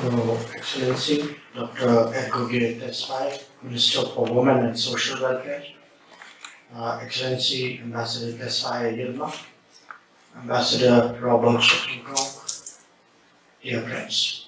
Excellency Dr. RTUK, Minister for Women and Social Welfare, Excellency Ambassador Tesfaye Yilmaz, Ambassador Robert Shepard, dear friends.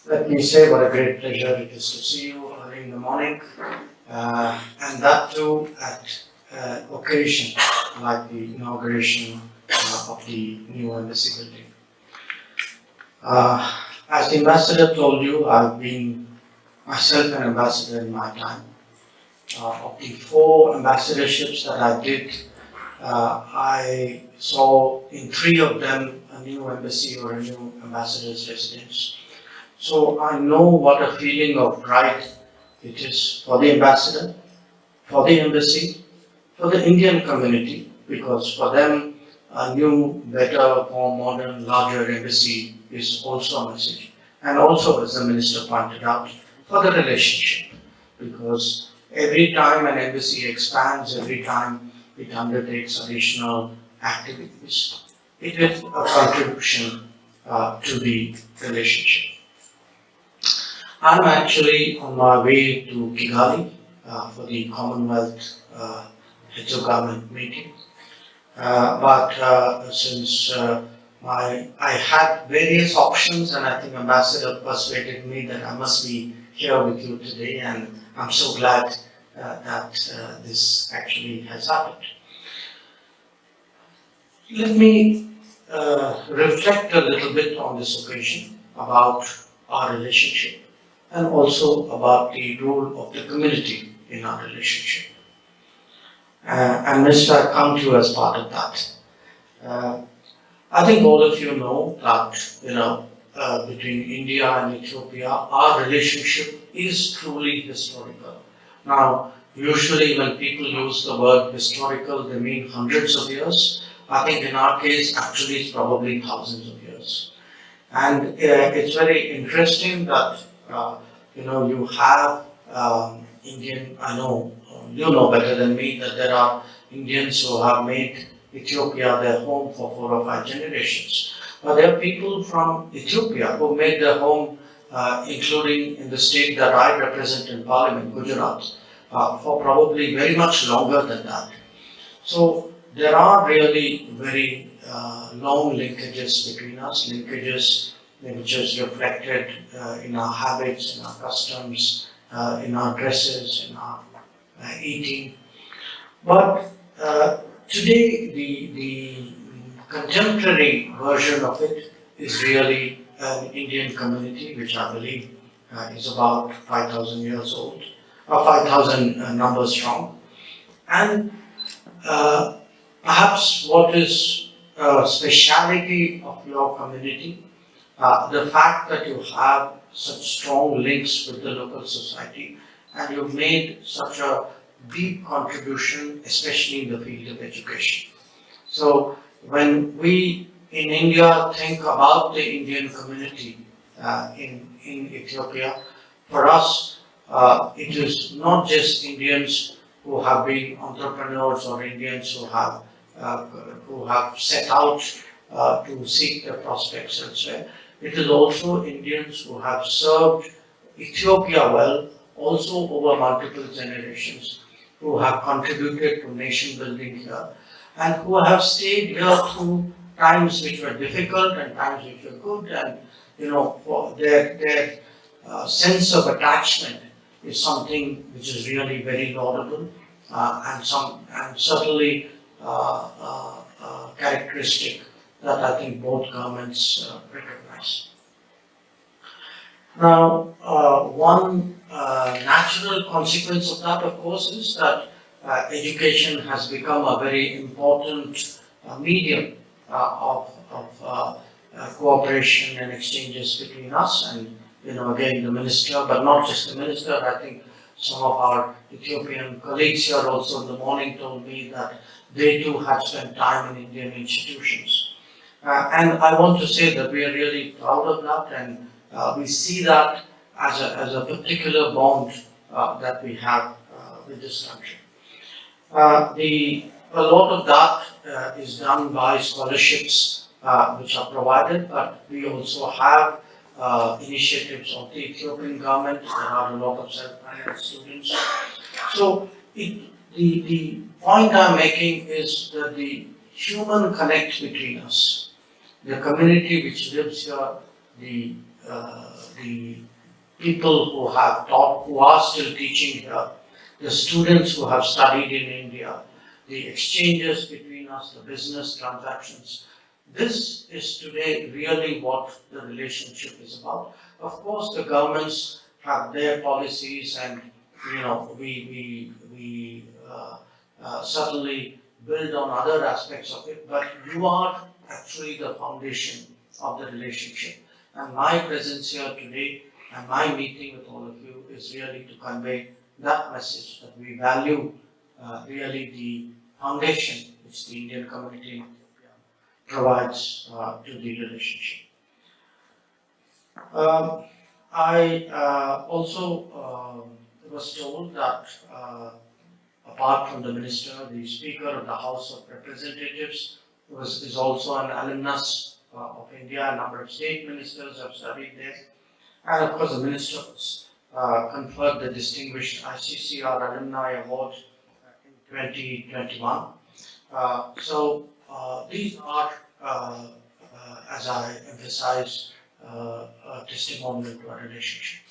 Let me say what a great pleasure it is to see you early in the morning, and that too at occasion like the inauguration of the new embassy building. As the ambassador told you, I've been myself an ambassador in my time. Of the 4 ambassadorships that I did, I saw in 3 of them a new embassy or a new ambassador's residence. So I know what a feeling of pride it is for the ambassador, for the embassy, for the Indian community, because for them a new, better, more modern, larger embassy is also a message. And also, as the minister pointed out, for the relationship, because every time an embassy expands, every time it undertakes additional activities, it is a contribution to the relationship. I'm actually on my way to Kigali for the Commonwealth Heads of Government meeting. But since I had various options, and I think Ambassador persuaded me that I must be here with you today, and I'm so glad that this actually has happened. Let me reflect a little bit on this occasion about our relationship and also about the role of the community in our relationship. And Mr. I come to you as part of that. I think all of you know that between India and Ethiopia, our relationship is truly historical. Now, usually when people use the word historical, they mean hundreds of years. I think in our case, actually, it's probably thousands of years. And it's very interesting that you have Indian. I know you know better than me that there are Indians who have made Ethiopia their home for 4 or 5 generations. But there are people from Ethiopia who made their home, including in the state that I represent in Parliament, Gujarat, for probably very much longer than that. So there are really very long linkages between us, linkages which is reflected in our habits, in our customs, in our dresses, in our eating. But today, the contemporary version of it is really an Indian community, which I believe is about 5,000 years old, or 5,000 numbers strong. And perhaps what is a speciality of your community, the fact that you have such strong links with the local society, and you've made such a deep contribution, especially in the field of education. So when we in India think about the Indian community in Ethiopia, for us it is not just Indians who have been entrepreneurs or Indians who have set out to seek their prospects elsewhere. It is also Indians who have served Ethiopia well, also over multiple generations, who have contributed to nation building here, and who have stayed here through times which were difficult and times which were good, and for their sense of attachment is something which is really very laudable and certainly characteristic that I think both governments recognize. Now, one natural consequence of that, of course, is that education has become a very important medium of cooperation and exchanges between us and, again, the minister, but not just the minister. I think some of our Ethiopian colleagues here also in the morning told me that they too have spent time in Indian institutions. And I want to say that we are really proud of that, and we see that as a particular bond that we have with this country. A lot of that is done by scholarships which are provided, but we also have initiatives of the Ethiopian government. There are a lot of self-finance students. So the point I'm making is that the human connect between us, the community which lives here, the people who have taught, who are still teaching here, the students who have studied in India, the exchanges between us, the business transactions. This is today really what the relationship is about. Of course, the governments have their policies, and we certainly build on other aspects of it. But you are actually the foundation of the relationship. And my presence here today and my meeting with all of you is really to convey that message, that we value really the foundation which the Indian community provides to the relationship. I also was told that apart from the minister, the Speaker of the House of Representatives is also an alumnus of India. A number of state ministers have studied there. And of course, the minister was conferred the Distinguished ICCR Alumni Award in 2021. So these are, as I emphasized, a testimonial to our relationship.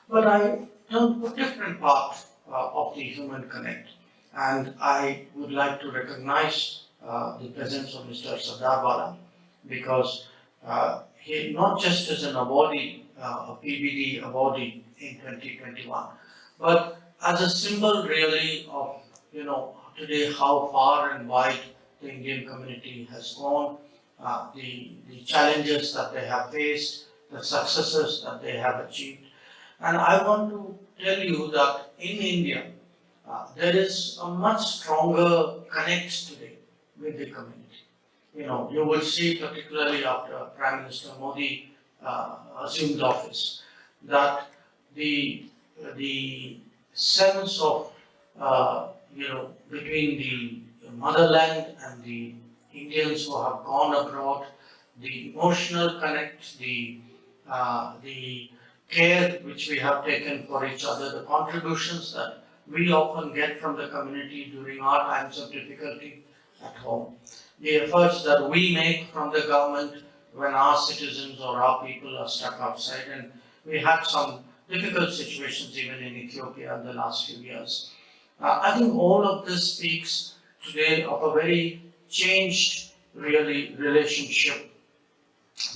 But I turn to a different part of the human connect, and I would like to recognize the presence of Mr. Sardar Bala, because he not just as an awardee, a PBD awardee in 2021, but as a symbol really of today how far and wide the Indian community has gone, the challenges that they have faced, the successes that they have achieved. And I want to tell you that in India, there is a much stronger connect today with the community. You will see, particularly after Prime Minister Modi assumed office, that the sense of between the motherland and the Indians who have gone abroad, the emotional connect, the care which we have taken for each other, the contributions that we often get from the community during our times of difficulty at home, the efforts that we make from the government when our citizens or our people are stuck outside. And we had some difficult situations even in Ethiopia in the last few years. I think all of this speaks today of a very changed really relationship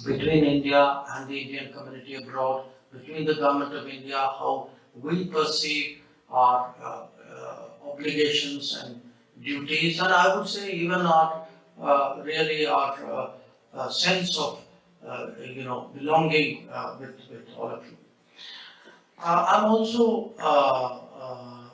between India and the Indian community abroad, between the government of India, how we perceive our obligations and duties, and I would say even our sense of belonging with all of you. I'm also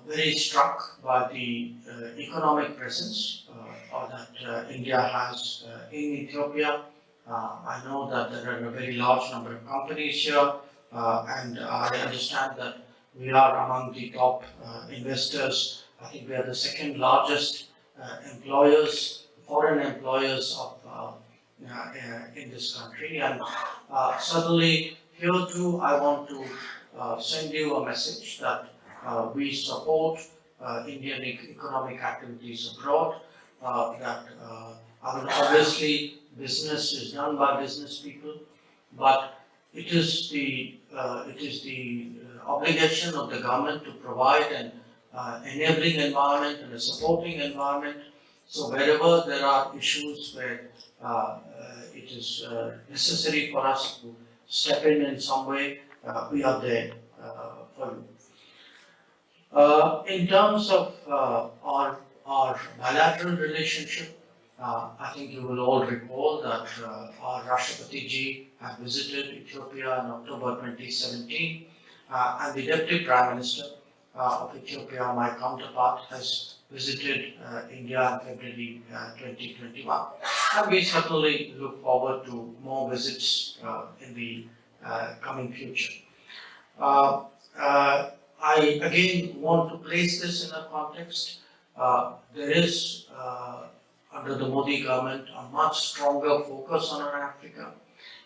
very struck by the economic presence that India has in Ethiopia. I know that there are a very large number of companies here, and I understand that we are among the top investors. I think we are the second largest employers, foreign employers of in this country. And certainly here too, I want to send you a message that we support Indian economic activities abroad. That obviously business is done by business people, but it is the obligation of the government to provide an enabling environment and a supporting environment. So wherever there are issues where it is necessary for us to step in some way, we are there for you. In terms of our bilateral relationship, I think you will all recall that our Rashtrapati ji had visited Ethiopia in October 2017, and the Deputy Prime Minister of Ethiopia, my counterpart, has visited India in February 2021. And we certainly look forward to more visits in the coming future. I again want to place this in a context. There is, under the Modi government, a much stronger focus on Africa.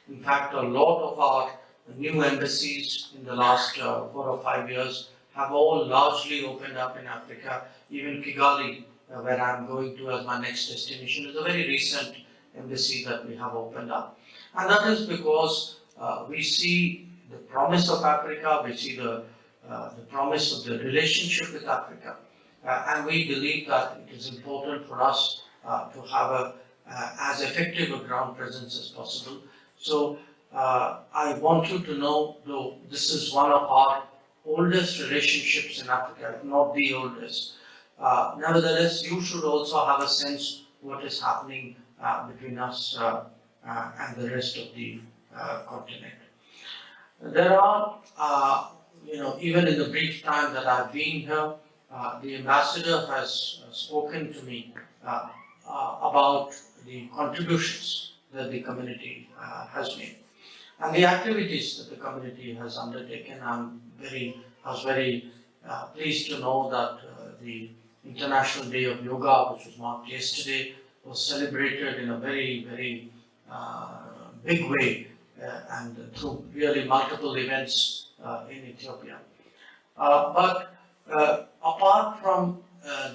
In fact, a lot of our new embassies in the last 4 or 5 years have all largely opened up in Africa. Even Kigali, where I'm going to as my next destination, is a very recent embassy that we have opened up. And that is because we see the promise of Africa, we see the promise of the relationship with Africa, and we believe that it is important for us to have as effective a ground presence as possible. So I want you to know, though this is one of our oldest relationships in Africa, if not the oldest, nevertheless, you should also have a sense what is happening between us and the rest of the continent. There are, even in the brief time that I've been here, the ambassador has spoken to me about the contributions that the community has made and the activities that the community has undertaken. I was very pleased to know that the International Day of Yoga, which was marked yesterday, was celebrated in a very, very big way and through really multiple events in Ethiopia. But apart from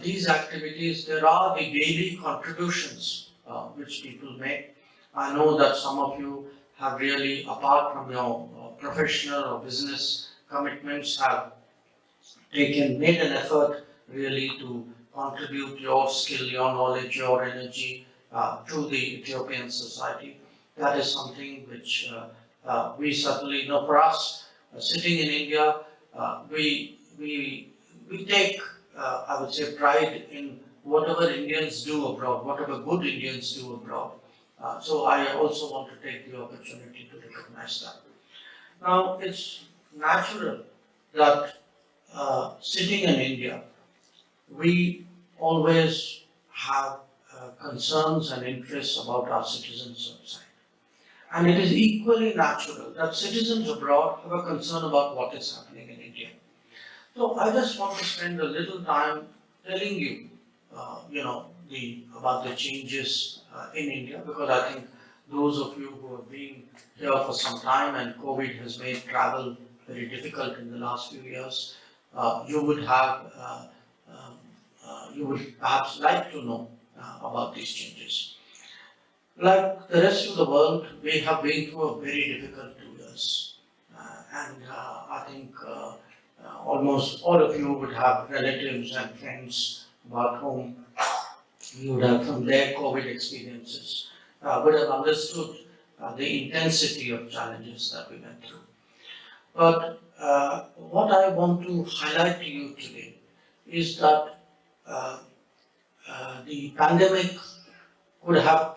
these activities, there are the daily contributions which people make. I know that some of you have really, apart from your professional or business commitments, have made an effort really to contribute your skill, your knowledge, your energy to the Ethiopian society. That is something which we certainly know. For us, sitting in India, we take, I would say, pride in whatever Indians do abroad, whatever good Indians do abroad. So I also want to take the opportunity to recognize that. Now, it's natural that sitting in India, we always have concerns and interests about our citizens outside. And it is equally natural that citizens abroad have a concern about what is happening in India. So I just want to spend a little time telling you, about the changes in India, because I think those of you who have been here for some time and COVID has made travel very difficult in the last few years, you would perhaps like to know about these changes. Like the rest of the world, we have been through a very difficult 2 years. And I think almost all of you would have relatives and friends about whom you would have, from their COVID experiences, would have understood the intensity of challenges that we went through. But what I want to highlight to you today is that the pandemic could have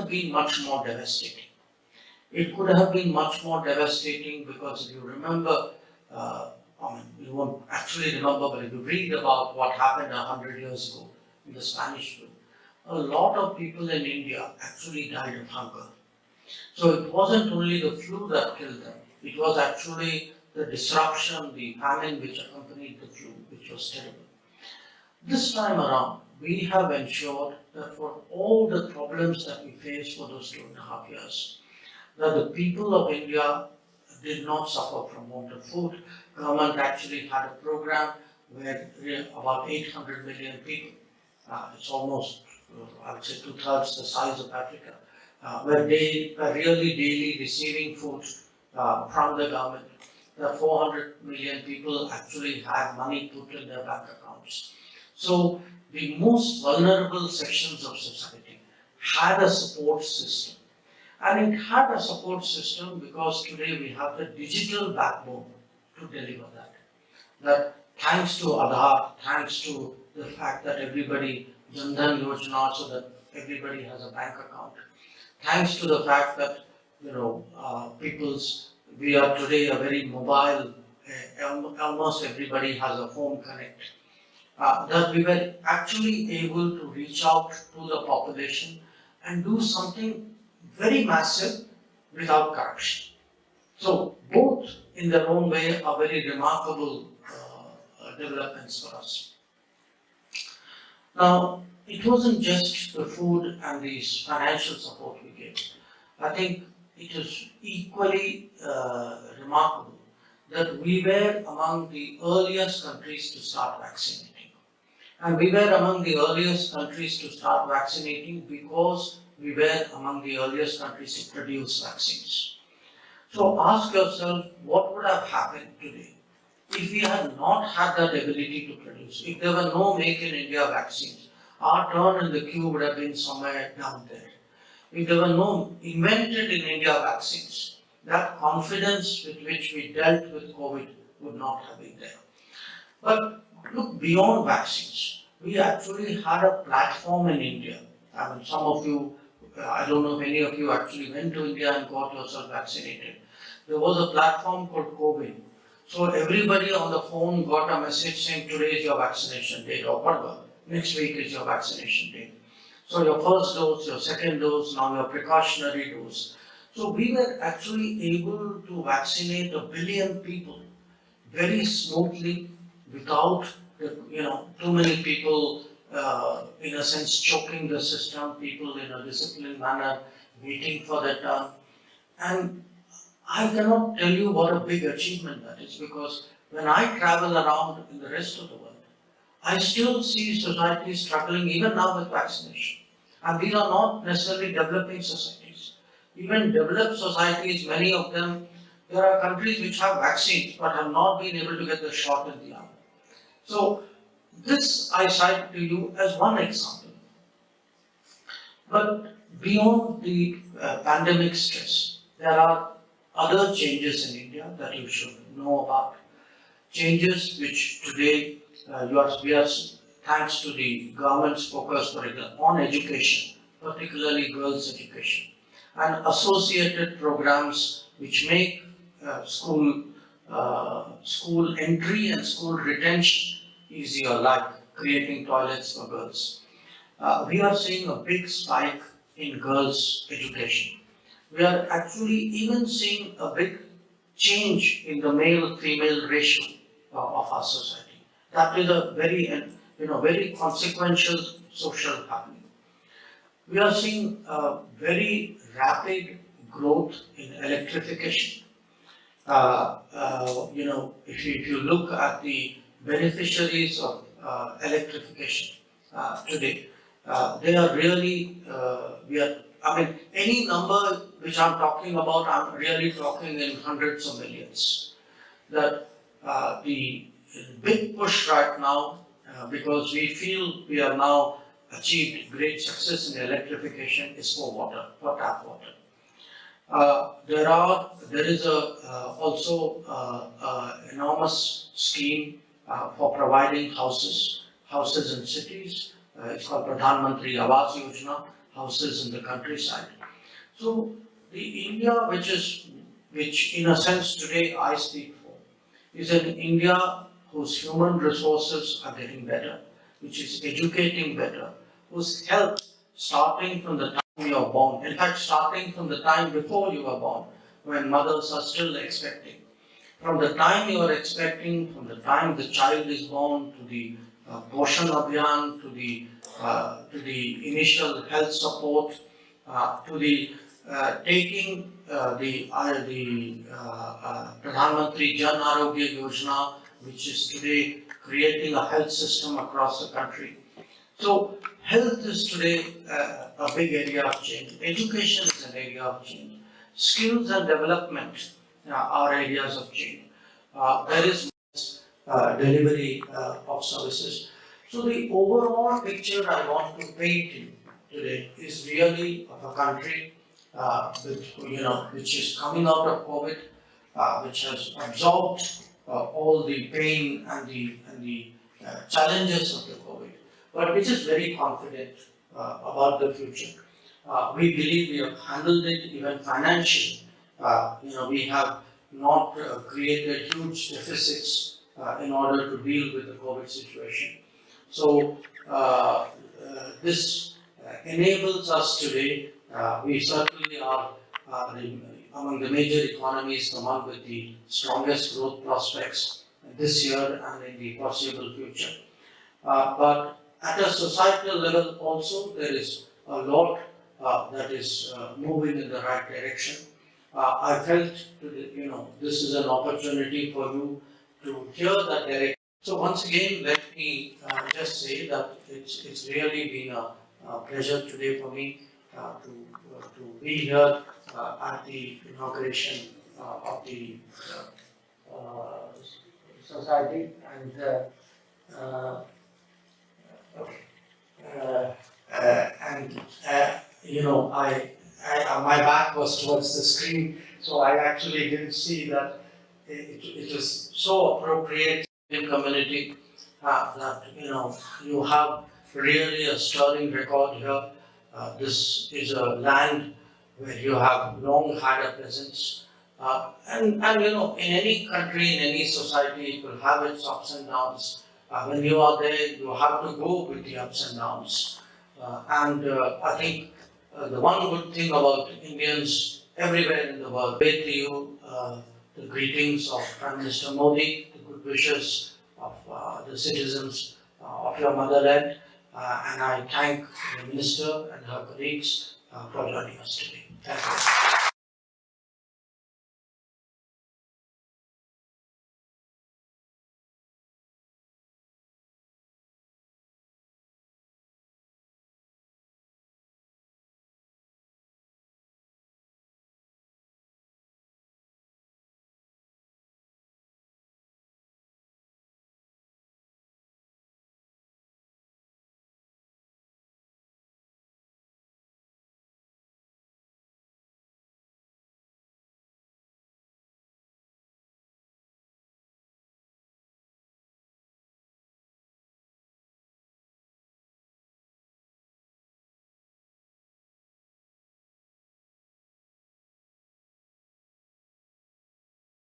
been much more devastating. It could have been much more devastating because if you remember, you won't actually remember, but if you read about what happened 100 years ago in the Spanish flu, a lot of people in India actually died of hunger. So it wasn't only the flu that killed them, it was actually the disruption, the famine which accompanied the flu, which was terrible. This time around, we have ensured that for all the problems that we faced for those 2.5 years, that the people of India did not suffer from want of food. Government actually had a program where about 800 million people, it's almost, I would say 2/3 the size of Africa, were really daily receiving food from the government. The 400 million people actually had money put in their bank accounts. So the most vulnerable sections of society had a support system. And it had a support system because today we have the digital backbone to deliver that. That thanks to Aadhaar, thanks to the fact that everybody, Jan Dhan Yojana, so that everybody has a bank account. Thanks to the fact that, we are today a very mobile, almost everybody has a phone connect. That we were actually able to reach out to the population and do something very massive without corruption. So both in their own way are very remarkable developments for us. Now, it wasn't just the food and the financial support we gave. I think it is equally remarkable that we were among the earliest countries to start vaccinating. And we were among the earliest countries to start vaccinating because we were among the earliest countries to produce vaccines. So ask yourself, what would have happened today if we had not had that ability to produce? If there were no Make in India vaccines, our turn in the queue would have been somewhere down there. If there were no invented in India vaccines, that confidence with which we dealt with COVID would not have been there. But look beyond vaccines. We actually had a platform in India. I mean, some of you, I don't know if any of you actually went to India and got yourself vaccinated. There was a platform called COVID. So everybody on the phone got a message saying today is your vaccination date or whatever. Next week is your vaccination date. So your first dose, your second dose, now your precautionary dose. So we were actually able to vaccinate 1 billion people very smoothly without too many people in a sense choking the system, people in a disciplined manner waiting for their turn. And I cannot tell you what a big achievement that is, because when I travel around in the rest of the world, I still see societies struggling even now with vaccination. And these are not necessarily developing societies. Even developed societies, many of them, there are countries which have vaccines but have not been able to get the shot in the arm. So this I cite to you as one example. But beyond the pandemic stress, there are other changes in India that you should know about. Changes which today we are, thanks to the government's focus on education, particularly girls' education, and associated programs which make school entry and school retention easier, like creating toilets for girls. We are seeing a big spike in girls' education. We are actually even seeing a big change in the male-female ratio of our society. That is a very consequential social happening. We are seeing a very rapid growth in electrification. If you look at the beneficiaries of electrification today, they are really, any number which I'm talking about, I'm really talking in hundreds of millions. That the big push right now, because we feel we have now achieved great success in electrification, is for water, for tap water. There is also enormous scheme for providing houses in cities. It's called Pradhan Mantri Awas Yojana, houses in the countryside. So the India which in a sense today I speak for, is an India whose human resources are getting better, which is educating better, whose health, starting from the time you are born, in fact starting from the time before you are born, when mothers are still expecting, from the time you are expecting, from the time the child is born, to the Poshan Abhiyan, to the initial health support, to the taking the Pradhan Mantri Jan Arogya Yojana, which is today creating a health system across the country. So health is today a big area of change. Education is an area of change. Skills and development are areas of change. There is delivery of services. So the overall picture I want to paint you today is really of a country which is coming out of COVID, which has absorbed all the pain and the challenges of the COVID, but which is very confident about the future. We believe we have handled it even financially. We have not created huge deficits in order to deal with the COVID situation. So this enables us today. We certainly are among the major economies, the one with the strongest growth prospects this year and in the foreseeable future. But at a societal level also, there is a lot that is moving in the right direction. I felt, this is an opportunity for you to hear that direct. So once again, let me just say that it's really been a pleasure today for me to be here at the inauguration of the society, and my back was towards the screen, so I actually didn't see that it was so appropriate in community that you have really a sterling record here. This is a land where you have long had a presence. And in any country, in any society, it will have its ups and downs. When you are there, you have to go with the ups and downs. I think the one good thing about Indians everywhere in the world, way to you the greetings of Prime Minister Modi, the good wishes of the citizens of your motherland, and I thank the Minister and her colleagues for joining us today. Thank you.